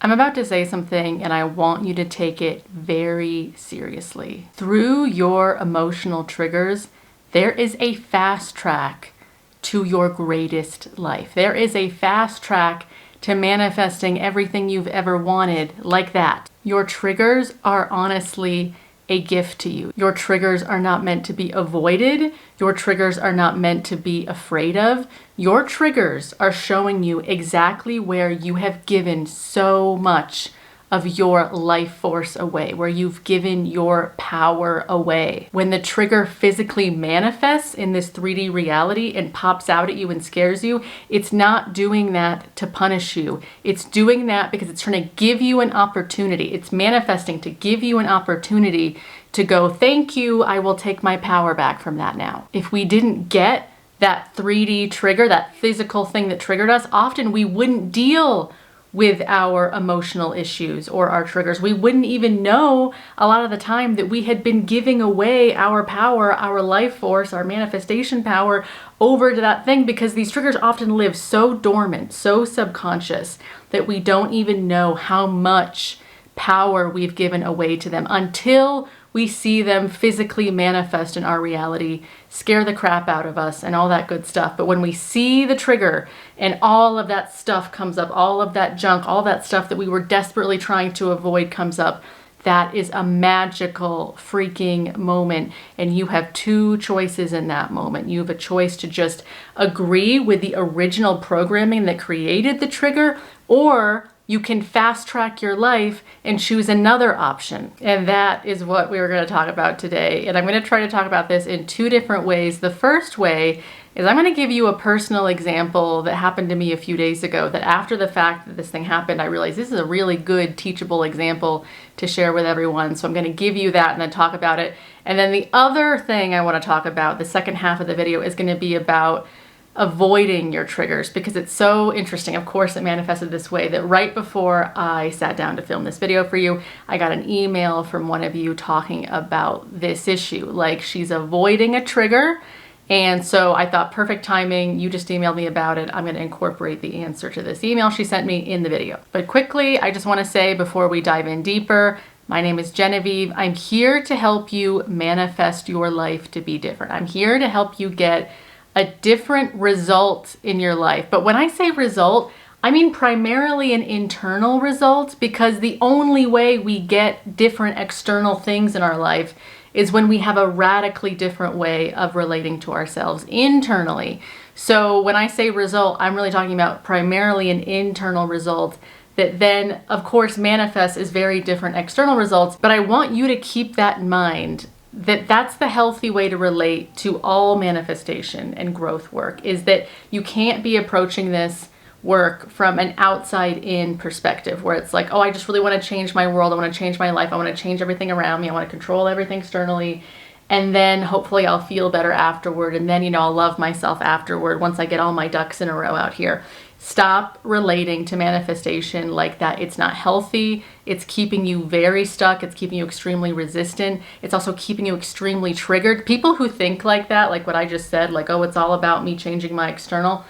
I'm about to say something and I want you to take it very seriously. Through your emotional triggers, there is a fast track to your greatest life. There is a fast track to manifesting everything you've ever wanted, like that. Your triggers are honestly a gift to you. Your triggers are not meant to be avoided. Your triggers are not meant to be afraid of. Your triggers are showing you exactly where you have given so much of your life force away, where you've given your power away. When the trigger physically manifests in this 3D reality and pops out at you and scares you, it's not doing that to punish you. It's doing that because it's trying to give you an opportunity. It's manifesting to give you an opportunity to go, thank you, I will take my power back from that now. If we didn't get that 3D trigger, that physical thing that triggered us, often we wouldn't deal with our emotional issues or our triggers. We wouldn't even know a lot of the time that we had been giving away our power, our life force, our manifestation power over to that thing, because these triggers often live so dormant, so subconscious, that we don't even know how much power we've given away to them until we see them physically manifest in our reality, scare the crap out of us and all that good stuff. But when we see the trigger and all of that stuff comes up, all of that junk, all that stuff that we were desperately trying to avoid comes up, that is a magical freaking moment. And you have two choices in that moment. You have a choice to just agree with the original programming that created the trigger, or you can fast track your life and choose another option. And that is what we were going to talk about today. And I'm going to try to talk about this in two different ways. The first way is I'm going to give you a personal example that happened to me a few days ago, that after the fact that this thing happened, I realized this is a really good teachable example to share with everyone. So I'm going to give you that and then talk about it. And then the other thing I want to talk about, the second half of the video, is going to be about avoiding your triggers, because it's so interesting. Of course, it manifested this way that right before I sat down to film this video for you, I got an email from one of you talking about this issue. Like, she's avoiding a trigger. And so I thought, perfect timing. You just emailed me about it. I'm going to incorporate the answer to this email she sent me in the video. But quickly, I just want to say before we dive in deeper, my name is Genevieve. I'm here to help you manifest your life to be different. I'm here to help you get a different result in your life. But when I say result, I mean primarily an internal result, because the only way we get different external things in our life is when we have a radically different way of relating to ourselves internally. So when I say result, I'm really talking about primarily an internal result that then, of course, manifests as very different external results. But I want you to keep that in mind, that that's the healthy way to relate to all manifestation and growth work, is that you can't be approaching this work from an outside in perspective where it's like, oh, I just really want to change my world. I want to change my life. I want to change everything around me. I want to control everything externally. And then hopefully I'll feel better afterward. And then, I'll love myself afterward once I get all my ducks in a row out here. Stop relating to manifestation like that. It's not healthy. It's keeping you very stuck. It's keeping you extremely resistant. It's also keeping you extremely triggered. People who think like that, like what I just said, like, oh, it's all about me changing my external,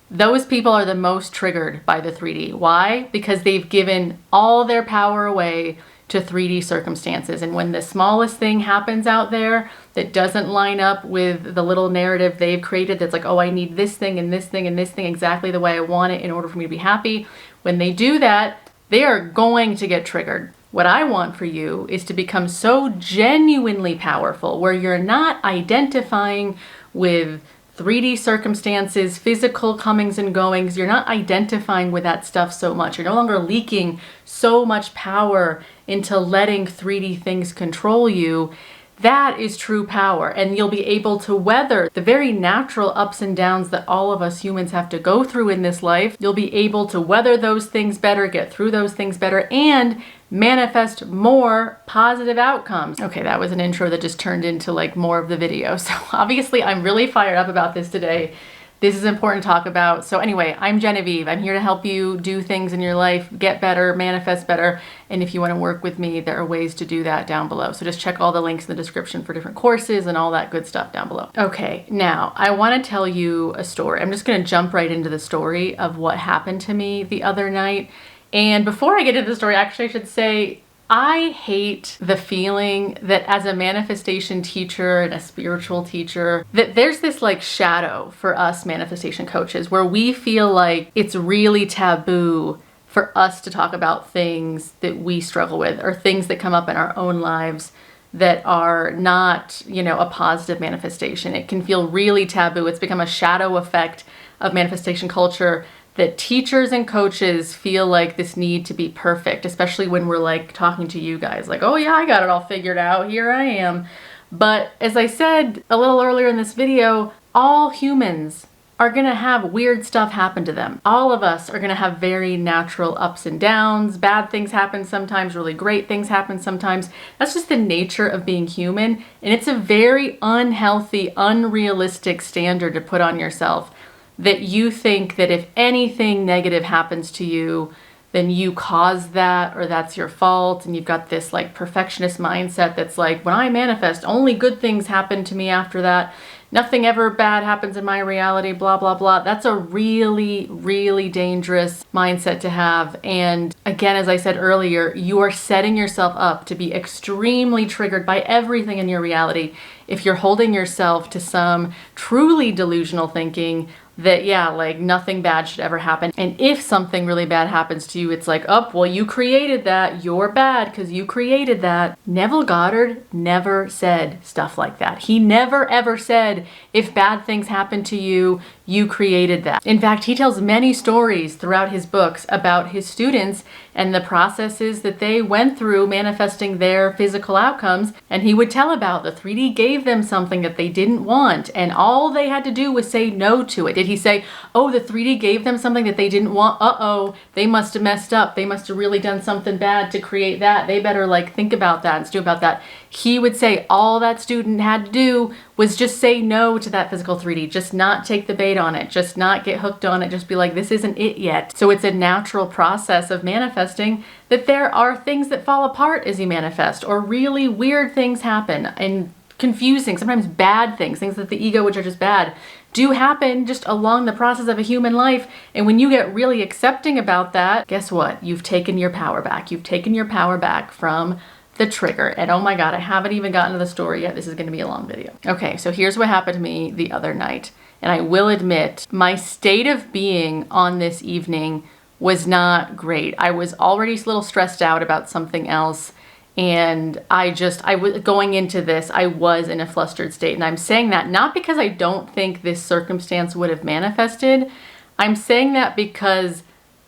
those people are the most triggered by the 3D. Why? Because they've given all their power away to 3D circumstances. And when the smallest thing happens out there that doesn't line up with the little narrative they've created, that's like, oh, I need this thing and this thing and this thing exactly the way I want it in order for me to be happy. When they do that, they are going to get triggered. What I want for you is to become so genuinely powerful where you're not identifying with 3D circumstances, physical comings and goings. You're not identifying with that stuff so much. You're no longer leaking so much power into letting 3D things control you. That is true power, and you'll be able to weather the very natural ups and downs that all of us humans have to go through in this life. You'll be able to weather those things better, get through those things better, and manifest more positive outcomes. Okay, that was an intro that just turned into like more of the video. So obviously I'm really fired up about this today. This is important to talk about. So anyway, I'm Genevieve. I'm here to help you do things in your life, get better, manifest better. And if you want to work with me, there are ways to do that down below. So just check all the links in the description for different courses and all that good stuff down below. Okay, now I want to tell you a story. I'm just going to jump right into the story of what happened to me the other night. And before I get into the story, actually I should say, I hate the feeling that as a manifestation teacher and a spiritual teacher, that there's this like shadow for us manifestation coaches where we feel like it's really taboo for us to talk about things that we struggle with or things that come up in our own lives that are not, a positive manifestation. It can feel really taboo. It's become a shadow effect of manifestation culture that teachers and coaches feel like this need to be perfect, especially when we're like talking to you guys like, oh yeah, I got it all figured out. Here I am. But as I said a little earlier in this video, all humans are gonna have weird stuff happen to them. All of us are gonna have very natural ups and downs. Bad things happen sometimes, really great things happen sometimes. That's just the nature of being human. And it's a very unhealthy, unrealistic standard to put on yourself, that you think that if anything negative happens to you, then you caused that or that's your fault. And you've got this like perfectionist mindset that's like, when I manifest, only good things happen to me after that. Nothing ever bad happens in my reality, blah, blah, blah. That's a really, really dangerous mindset to have. And again, as I said earlier, you are setting yourself up to be extremely triggered by everything in your reality if you're holding yourself to some truly delusional thinking that, yeah, like nothing bad should ever happen. And if something really bad happens to you, it's like, oh, well, you created that. You're bad because you created that. Neville Goddard never said stuff like that. He never, ever said, if bad things happen to you, you created that. In fact, he tells many stories throughout his books about his students and the processes that they went through manifesting their physical outcomes. And he would tell about the 3D gave them something that they didn't want, and all they had to do was say no to it. Did he say, oh, the 3D gave them something that they didn't want? Uh-oh, they must have messed up. They must have really done something bad to create that. They better like think about that and stew about that. He would say all that student had to do was just say no to that physical 3D, just not take the bait on it, just not get hooked on it, just be like, this isn't it yet. So it's a natural process of manifesting that there are things that fall apart as you manifest, or really weird things happen, and confusing, sometimes bad things that the ego, which are just bad, do happen just along the process of a human life. And when you get really accepting about that, guess what? You've taken your power back. You've taken your power back from the trigger. And oh my God, I haven't even gotten to the story yet. This is going to be a long video. Okay, so here's what happened to me the other night. And I will admit, my state of being on this evening was not great. I was already a little stressed out about something else. And I was going into this, I was in a flustered state. And I'm saying that not because I don't think this circumstance would have manifested. I'm saying that because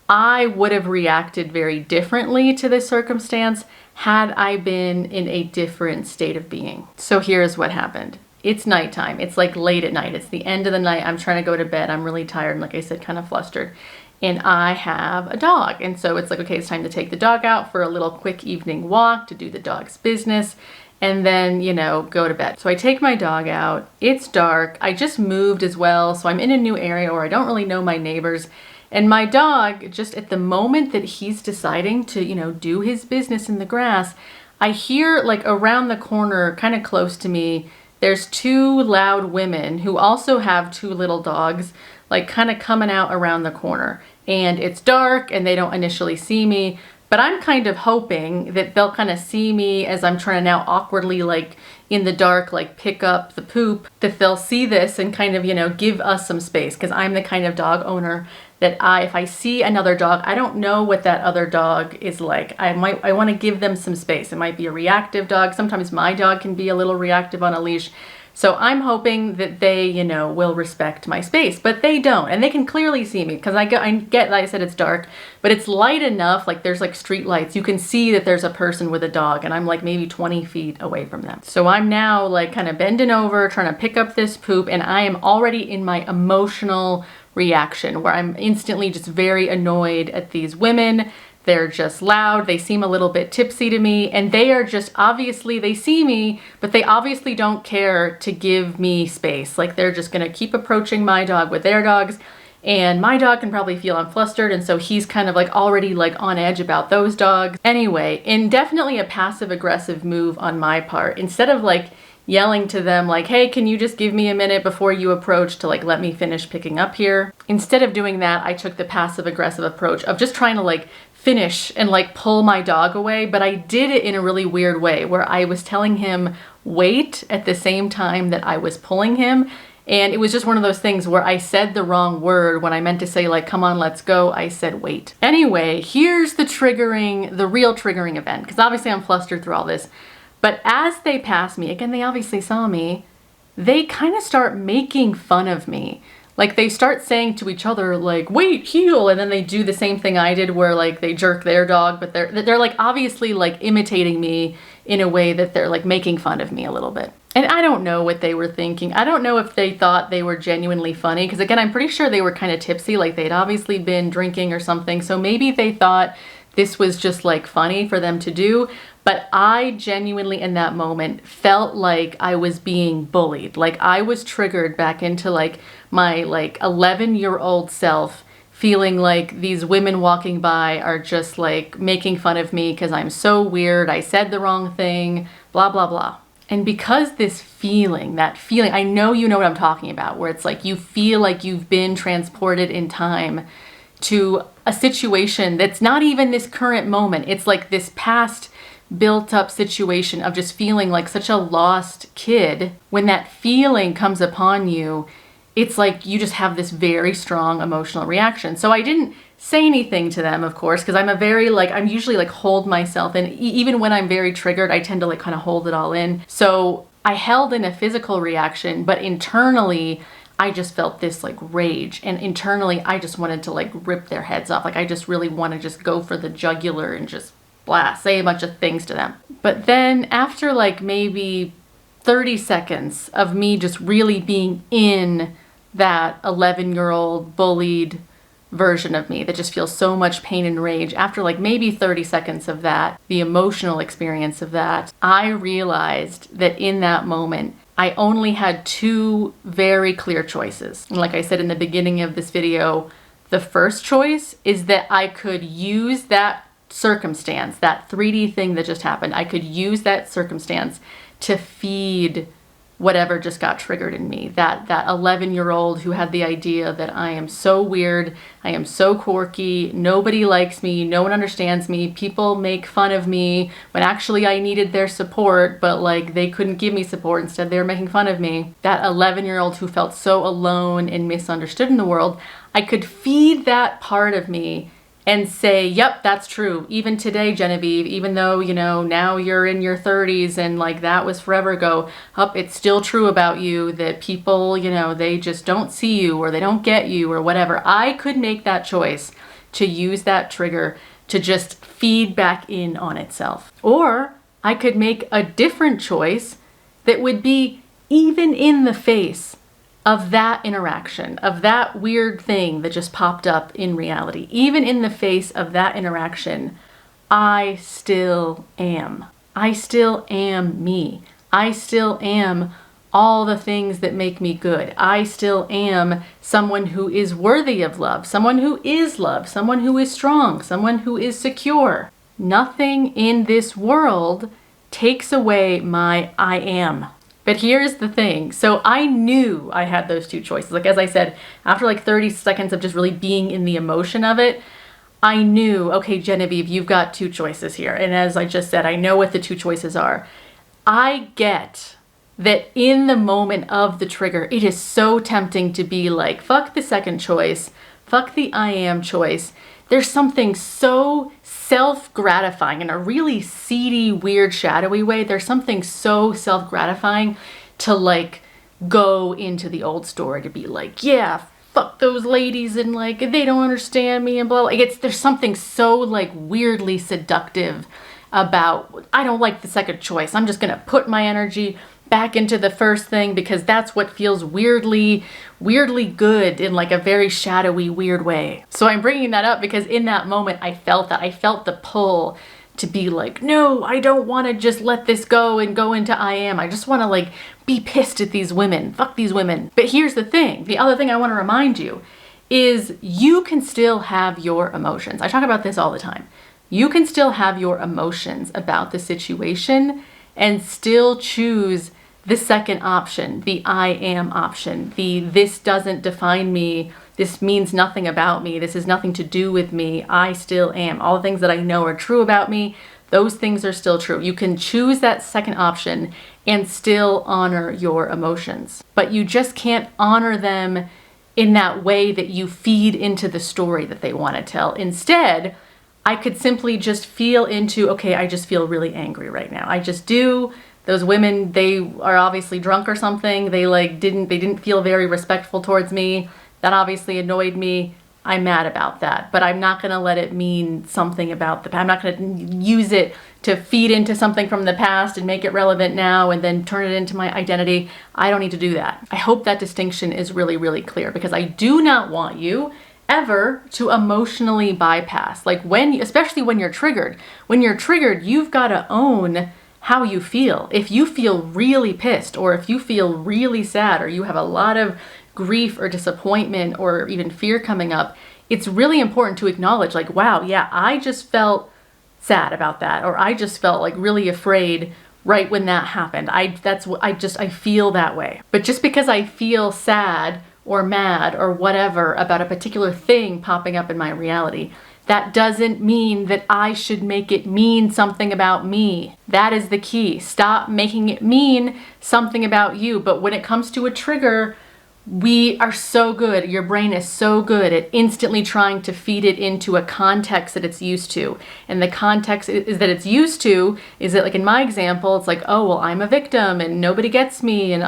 I would have reacted very differently to this circumstance had I been in a different state of being. So here's what happened. It's nighttime. It's like late at night. It's the end of the night. I'm trying to go to bed. I'm really tired. And like I said, kind of flustered. And I have a dog. And so it's like, okay, it's time to take the dog out for a little quick evening walk to do the dog's business and then, go to bed. So I take my dog out. It's dark. I just moved as well. So I'm in a new area where I don't really know my neighbors. And my dog, just at the moment that he's deciding to, do his business in the grass, I hear like around the corner, kind of close to me, there's two loud women who also have two little dogs, like kind of coming out around the corner. And it's dark and they don't initially see me, but I'm kind of hoping that they'll kind of see me as I'm trying to now awkwardly, like in the dark, like pick up the poop, that they'll see this and kind of, give us some space. Cause I'm the kind of dog owner that if I see another dog, I don't know what that other dog is like. I want to give them some space. It might be a reactive dog. Sometimes my dog can be a little reactive on a leash. So I'm hoping that they, will respect my space, but they don't. And they can clearly see me because I get, like I said, it's dark, but it's light enough, like there's like street lights. You can see that there's a person with a dog and I'm like maybe 20 feet away from them. So I'm now like kind of bending over, trying to pick up this poop, and I am already in my emotional reaction where I'm instantly just very annoyed at these women. They're just loud. They seem a little bit tipsy to me, and they are just obviously, they see me, but they obviously don't care to give me space. Like they're just going to keep approaching my dog with their dogs, and my dog can probably feel I'm flustered. And so he's kind of like already like on edge about those dogs. Anyway, and definitely a passive aggressive move on my part. Instead of like yelling to them like, hey, can you just give me a minute before you approach to like let me finish picking up here? Instead of doing that, I took the passive aggressive approach of just trying to like finish and like pull my dog away, but I did it in a really weird way where I was telling him wait at the same time that I was pulling him. And it was just one of those things where I said the wrong word when I meant to say like, come on, let's go. I said wait. Anyway, here's the real triggering event, because obviously I'm flustered through all this. But as they pass me, again, they obviously saw me, they kind of start making fun of me. Like they start saying to each other like, wait, heel. And then they do the same thing I did where like they jerk their dog, but they're like obviously like imitating me in a way that they're like making fun of me a little bit. And I don't know what they were thinking. I don't know if they thought they were genuinely funny, because again, I'm pretty sure they were kind of tipsy, like they'd obviously been drinking or something. So maybe they thought this was just like funny for them to do. But I genuinely in that moment felt like I was being bullied. Like I was triggered back into like my like 11-year-old self, feeling like these women walking by are just like making fun of me because I'm so weird. I said the wrong thing, blah, blah, blah. And because that feeling, I know you know what I'm talking about, where it's like you feel like you've been transported in time to a situation that's not even this current moment. It's like this past built up situation of just feeling like such a lost kid. When that feeling comes upon you, it's like you just have this very strong emotional reaction. So I didn't say anything to them, of course, because I'm usually like hold myself, and even when I'm very triggered, I tend to like kind of hold it all in. So I held in a physical reaction, but internally I just felt this like rage, and internally I just wanted to like rip their heads off. Like I just really want to just go for the jugular and just blah, say a bunch of things to them. But then after like maybe 30 seconds of me just really being in that 11-year-old bullied version of me that just feels so much pain and rage, after like maybe 30 seconds of that, the emotional experience of that, I realized that in that moment, I only had two very clear choices. And like I said in the beginning of this video, the first choice is that I could use that circumstance, that 3D thing that just happened, I could use that circumstance to feed whatever just got triggered in me. That 11-year-old who had the idea that I am so weird, I am so quirky, nobody likes me, no one understands me, people make fun of me, when actually I needed their support, but like they couldn't give me support, instead they were making fun of me. That 11-year-old who felt so alone and misunderstood in the world, I could feed that part of me and say, yep, that's true. Even today, Genevieve, even though, you know, now you're in your 30s and like that was forever ago, it's still true about you that people, you know, they just don't see you or they don't get you or whatever. I could make that choice to use that trigger to just feed back in on itself. Or I could make a different choice that would be even in the face of that interaction, of that weird thing that just popped up in reality. Even in the face of that interaction, I still am. I still am me. I still am all the things that make me good. I still am someone who is worthy of love, someone who is loved, someone who is strong, someone who is secure. Nothing in this world takes away my I am. But here's the thing. So I knew I had those two choices. Like, as I said, after like 30 seconds of just really being in the emotion of it, I knew, okay, Genevieve, you've got two choices here. And as I just said, I know what the two choices are. I get that in the moment of the trigger, it is so tempting to be like, fuck the second choice, fuck the I am choice. There's something so self-gratifying in a really seedy, weird, shadowy way. There's something so self-gratifying to like go into the old story, to be like, yeah, fuck those ladies and like they don't understand me and blah, blah. There's something so like weirdly seductive about, I don't like the second choice. I'm just gonna put my energy back into the first thing because that's what feels weirdly good in like a very shadowy, weird way. So I'm bringing that up because in that moment I felt that. I felt the pull to be like, no, I don't want to just let this go and go into I am. I just want to like be pissed at these women. Fuck these women. But here's the thing. The other thing I want to remind you is you can still have your emotions. I talk about this all the time. You can still have your emotions about the situation and still choose the second option, the I am option, the this doesn't define me this means nothing about me, this has nothing to do with me, I still am. All the things that I know are true about me, those things are still true. You can choose that second option and still honor your emotions. But you just can't honor them in that way that you feed into the story that they want to tell. Instead, I could simply just feel into, okay, I just feel really angry right now. I just do. Those women, they are obviously drunk or something. They didn't feel very respectful towards me. That obviously annoyed me. I'm mad about that, but I'm not going to let it mean something about the past. I'm not going to use it to feed into something from the past and make it relevant now and then turn it into my identity. I don't need to do that. I hope that distinction is really, really clear, because I do not want you ever to emotionally bypass. Like especially when you're triggered. When you're triggered, you've got to own how you feel. If you feel really pissed, or if you feel really sad, or you have a lot of grief or disappointment or even fear coming up, it's really important to acknowledge, like, wow, yeah, I just felt sad about that, or I just felt like really afraid right when that happened. I feel that way. But just because I feel sad or mad or whatever about a particular thing popping up in my reality, that doesn't mean that I should make it mean something about me. That is the key. Stop making it mean something about you. But when it comes to a trigger, we are so good, your brain is so good at instantly trying to feed it into a context that it's used to. And the context is that it's used to is that, like in my example, it's like, oh, well, I'm a victim and nobody gets me and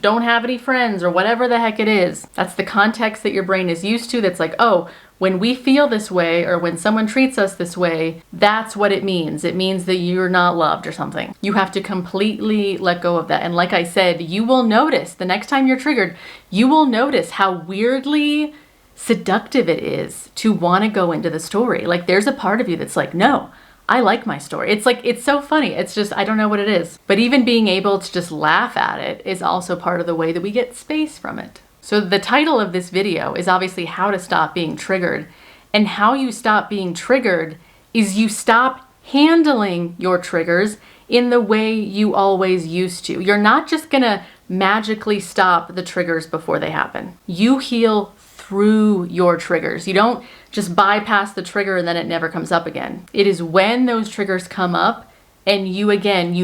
don't have any friends, or whatever the heck it is. That's the context that your brain is used to. That's like, oh, when we feel this way, or when someone treats us this way, that's what it means. It means that you're not loved or something. You have to completely let go of that. And like I said, you will notice the next time you're triggered, you will notice how weirdly seductive it is to want to go into the story. Like there's a part of you that's like, no, I like my story. It's like, it's so funny. It's just, I don't know what it is. But even being able to just laugh at it is also part of the way that we get space from it. So the title of this video is obviously how to stop being triggered. And how you stop being triggered is you stop handling your triggers in the way you always used to. You're not just gonna magically stop the triggers before they happen. You heal through your triggers. You don't just bypass the trigger and then it never comes up again. It is when those triggers come up and you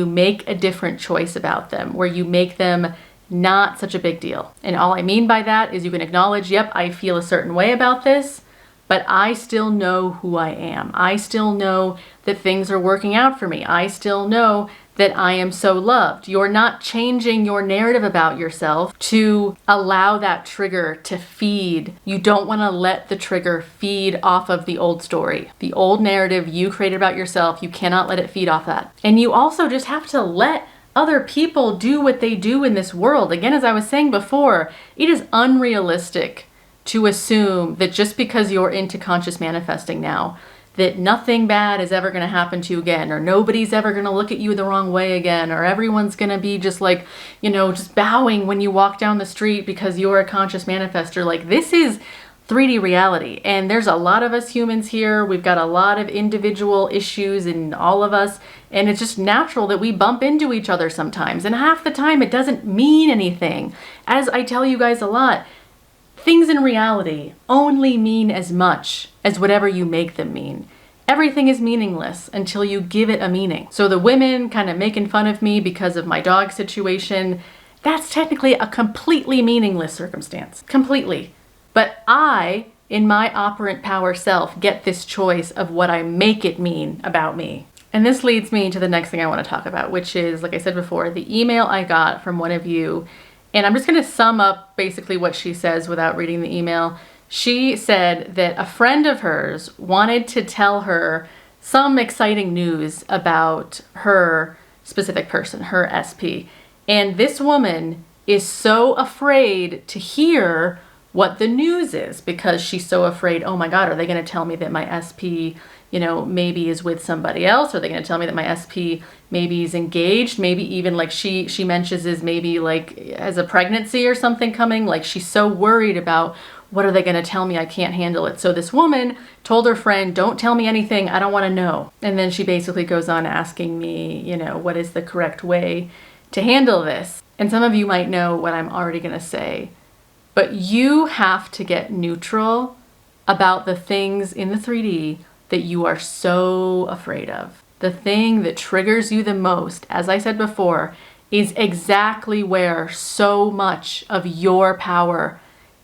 make a different choice about them, where you make them not such a big deal. And all I mean by that is you can acknowledge, yep, I feel a certain way about this, but I still know who I am. I still know that things are working out for me. I still know that I am so loved. You're not changing your narrative about yourself to allow that trigger to feed. You don't want to let the trigger feed off of the old story. The old narrative you created about yourself, you cannot let it feed off that. And you also just have to let other people do what they do in this world. Again, as I was saying before, it is unrealistic to assume that just because you're into conscious manifesting now, that nothing bad is ever going to happen to you again, or nobody's ever going to look at you the wrong way again, or everyone's going to be just like, just bowing when you walk down the street because you're a conscious manifester. Like, this is 3D reality. And there's a lot of us humans here. We've got a lot of individual issues in all of us. And it's just natural that we bump into each other sometimes. And half the time it doesn't mean anything. As I tell you guys a lot, things in reality only mean as much as whatever you make them mean. Everything is meaningless until you give it a meaning. So the women kind of making fun of me because of my dog situation, that's technically a completely meaningless circumstance. Completely. But I, in my operant power self, get this choice of what I make it mean about me. And this leads me to the next thing I want to talk about, which is, like I said before, the email I got from one of you. And I'm just going to sum up basically what she says without reading the email. She said that a friend of hers wanted to tell her some exciting news about her specific person, her SP. And this woman is so afraid to hear what the news is, because she's so afraid, oh my God, are they going to tell me that my SP, maybe is with somebody else? Are they going to tell me that my SP maybe is engaged? Maybe even like she mentions is maybe like has a pregnancy or something coming. Like, she's so worried about, what are they going to tell me? I can't handle it. So this woman told her friend, don't tell me anything. I don't want to know. And then she basically goes on asking me, what is the correct way to handle this? And some of you might know what I'm already going to say. But you have to get neutral about the things in the 3D that you are so afraid of. The thing that triggers you the most, as I said before, is exactly where so much of your power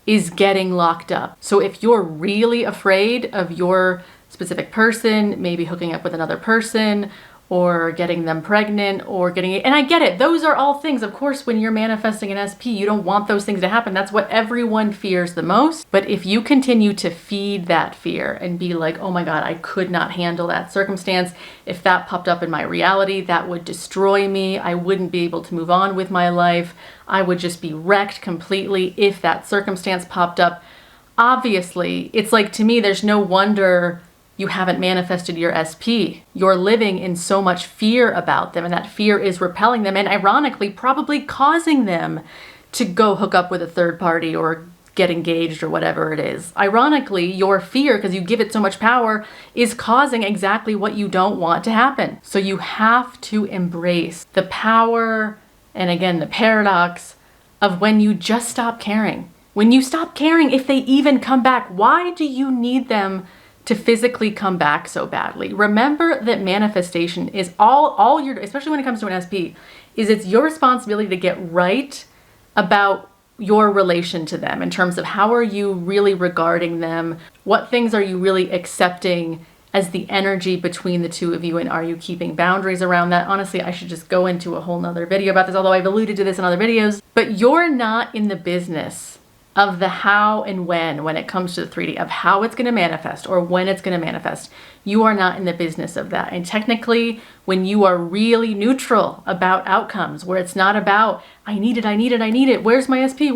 is getting locked up. So if you're really afraid of your specific person, maybe hooking up with another person, or getting them pregnant, or and I get it, those are all things, of course, when you're manifesting an SP, you don't want those things to happen. That's what everyone fears the most. But if you continue to feed that fear and be like, oh my God, I could not handle that circumstance. If that popped up in my reality, that would destroy me. I wouldn't be able to move on with my life. I would just be wrecked completely if that circumstance popped up. Obviously, it's like, to me, there's no wonder you haven't manifested your SP. You're living in so much fear about them, and that fear is repelling them and ironically probably causing them to go hook up with a third party or get engaged or whatever it is. Ironically, your fear, because you give it so much power, is causing exactly what you don't want to happen. So you have to embrace the power, and again, the paradox of when you just stop caring. When you stop caring if they even come back, why do you need them to physically come back so badly? Remember that manifestation is all your, especially when it comes to an SP, is it's your responsibility to get right about your relation to them in terms of how are you really regarding them? What things are you really accepting as the energy between the two of you, and are you keeping boundaries around that? Honestly, I should just go into a whole nother video about this, although I've alluded to this in other videos. But you're not in the business of the how and when it comes to the 3D, of how it's going to manifest or when it's going to manifest. You are not in the business of that. And technically, when you are really neutral about outcomes, where it's not about, I need it, where's my SP?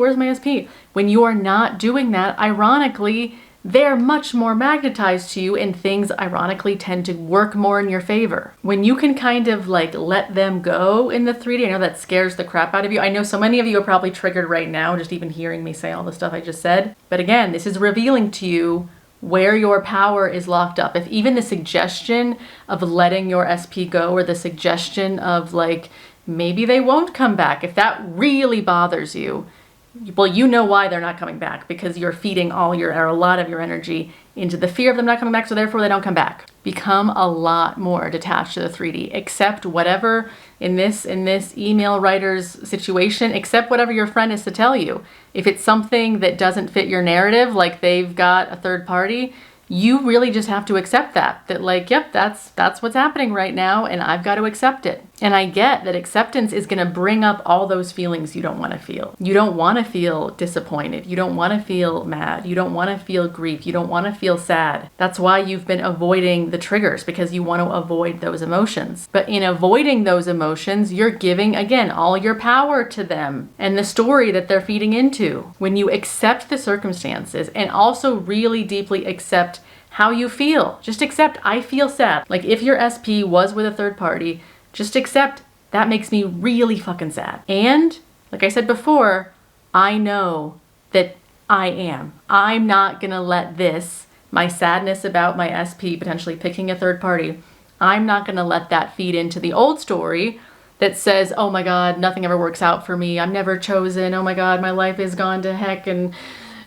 When you are not doing that, ironically, they're much more magnetized to you, and things ironically tend to work more in your favor. When you can kind of like let them go in the 3D, I know that scares the crap out of you. I know so many of you are probably triggered right now, just even hearing me say all the stuff I just said. But again, this is revealing to you where your power is locked up. If even the suggestion of letting your SP go, or the suggestion of like, maybe they won't come back, if that really bothers you, well, you know why they're not coming back, because you're feeding all your, or a lot of your energy into the fear of them not coming back, so therefore they don't come back. Become a lot more detached to the 3D. Accept whatever, in this email writer's situation, accept whatever your friend is to tell you. If it's something that doesn't fit your narrative, like they've got a third party, you really just have to accept that like, yep, that's what's happening right now, and I've got to accept it. And I get that acceptance is going to bring up all those feelings you don't want to feel. You don't want to feel disappointed. You don't want to feel mad. You don't want to feel grief. You don't want to feel sad. That's why you've been avoiding the triggers, because you want to avoid those emotions. But in avoiding those emotions, you're giving, again, all your power to them and the story that they're feeding into. When you accept the circumstances and also really deeply accept how you feel, just accept, I feel sad. Like if your SP was with a third party, just accept, that makes me really fucking sad. And like I said before, I know that I'm not gonna let this, my sadness about my SP potentially picking a third party, I'm not gonna let that feed into the old story that says, oh my God, nothing ever works out for me. I'm never chosen. Oh my God, my life is gone to heck and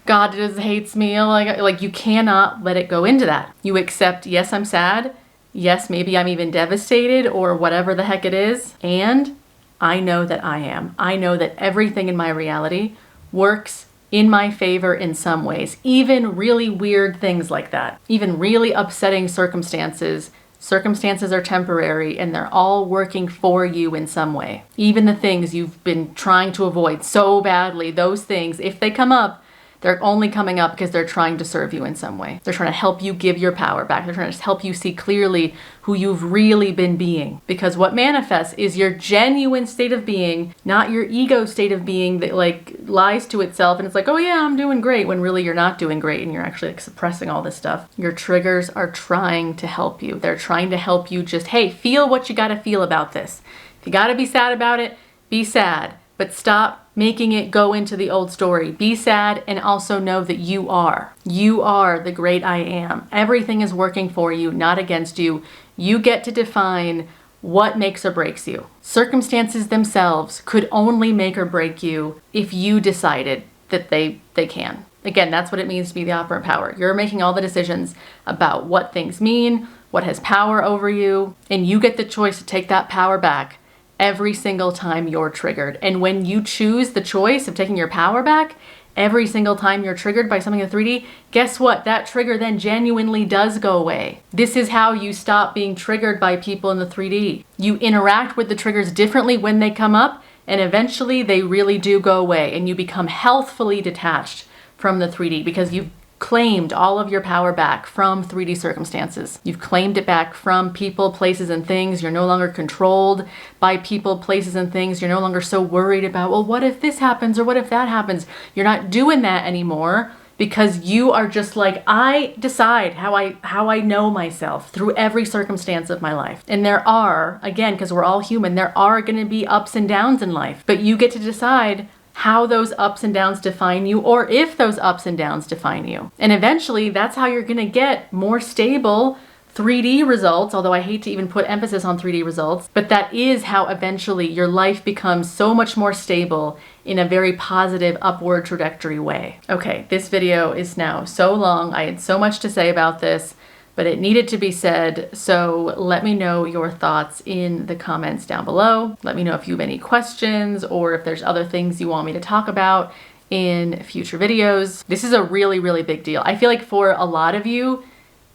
God just hates me. Like you cannot let it go into that. You accept, yes, I'm sad. Yes, maybe I'm even devastated or whatever the heck it is. And I know that I am. I know that everything in my reality works in my favor in some ways. Even really weird things like that. Even really upsetting circumstances. Circumstances are temporary and they're all working for you in some way. Even the things you've been trying to avoid so badly, those things, if they come up, they're only coming up because they're trying to serve you in some way. They're trying to help you give your power back. They're trying to help you see clearly who you've really been being. Because what manifests is your genuine state of being, not your ego state of being that like lies to itself and it's like, oh yeah, I'm doing great, when really you're not doing great and you're actually like suppressing all this stuff. Your triggers are trying to help you. They're trying to help you just, hey, feel what you gotta feel about this. If you gotta be sad about it, be sad. But stop making it go into the old story. Be sad and also know that you are. You are the great I am. Everything is working for you, not against you. You get to define what makes or breaks you. Circumstances themselves could only make or break you if you decided that they can. Again, that's what it means to be the operant power. You're making all the decisions about what things mean, what has power over you, and you get the choice to take that power back every single time you're triggered. And when you choose the choice of taking your power back every single time you're triggered by something in 3D, guess what? That trigger then genuinely does go away. This is how you stop being triggered by people in the 3D. You interact with the triggers differently when they come up, and eventually they really do go away, and you become healthfully detached from the 3D because you've claimed all of your power back from 3D circumstances. You've claimed it back from people, places, and things. You're no longer controlled by people, places, and things. You're no longer so worried about, well, what if this happens or what if that happens? You're not doing that anymore because you are just like, I decide how I know myself through every circumstance of my life. And there are, again, because we're all human, there are going to be ups and downs in life, but you get to decide how those ups and downs define you, or if those ups and downs define you. And eventually that's how you're gonna get more stable 3D results, although I hate to even put emphasis on 3D results, but that is how eventually your life becomes so much more stable in a very positive upward trajectory way. Okay, this video is now so long. I had so much to say about this, but it needed to be said, so let me know your thoughts in the comments down below. Let me know if you have any questions or if there's other things you want me to talk about in future videos. This is a really, really big deal. I feel like for a lot of you,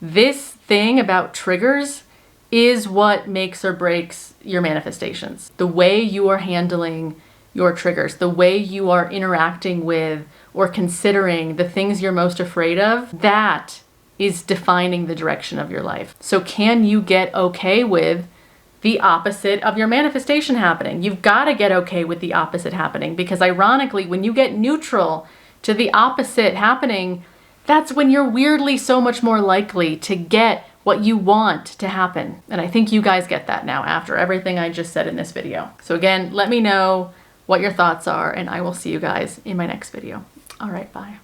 this thing about triggers is what makes or breaks your manifestations. The way you are handling your triggers, the way you are interacting with or considering the things you're most afraid of, that is defining the direction of your life. So can you get okay with the opposite of your manifestation happening? You've got to get okay with the opposite happening, because ironically, when you get neutral to the opposite happening, that's when you're weirdly so much more likely to get what you want to happen. And I think you guys get that now after everything I just said in this video. So again, let me know what your thoughts are, and I will see you guys in my next video. All right, bye.